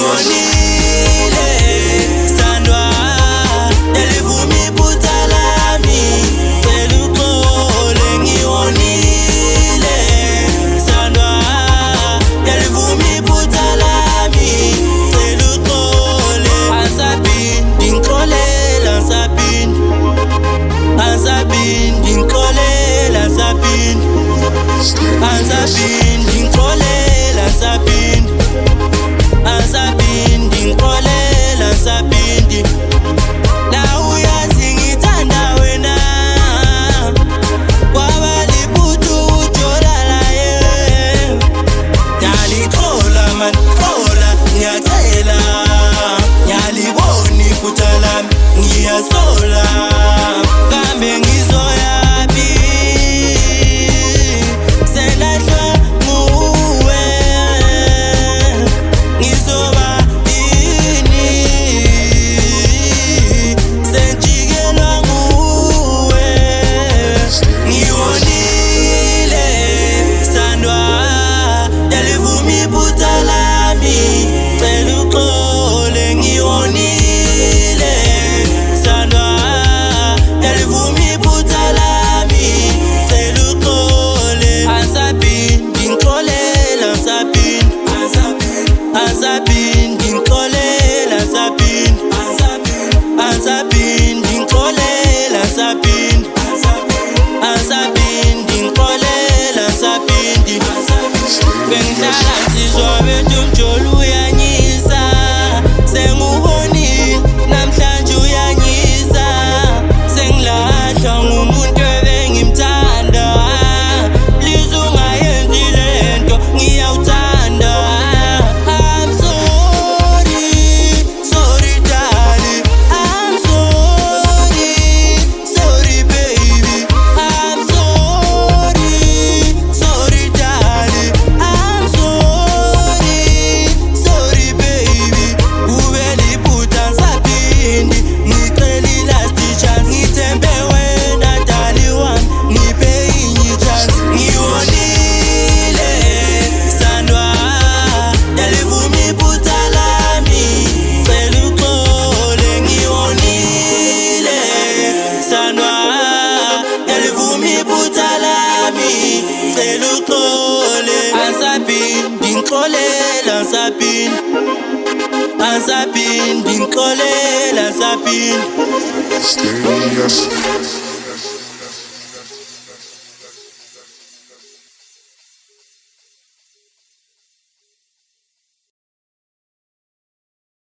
ngiwonile sithandwa yalivuma iphutha lami cela uxole ngiwonile sithandwa yalivuma iphutha lami cela uxole angisaphindi ngixolela angisaphindi ngixolela angisaphindi ngixolela angisaphindi ngixolela angisaphindi la uyazi ngithanda wena kwaba liphutha ujolala ngiyalixola man xola ngiyacela ngiyalibona iphutha lami ngiyasola kambe ngizoyaphi selahlwa nguwe ngizoba yini senjikelwa nguwe ngiwonile sithandwa yalivuma iphutha lami cela uxole ngiwonile sithandwa yalivuma iphutha lami cela uxole angisaphindi ngixolela angisaphindi ngixolela angisaphindi ngixolela angisaphindi ngixolela angisaphindi bengihlala nsizwa bethu umjolo uyanyisa sengubonile namhlanje uyanyisa sengilahlwa ngumuntu ebengimthanda please ungayenzi lento ngiyawuthanda I'm sorry darling I'm sorry baby I'm sorry darling I'm sorry baby ubeliphutha ngisaphindi ngicela i-last chance ngithembe wena dali wami ngiphe inye chance ngiwonile sithandwa yalivuma iphutha lami cela uxole ngiwonile sithandwa yalivuma iphutha lami cela uxole angisaphindi ngixolela angisaphindi ngixolela angisaphindi Stay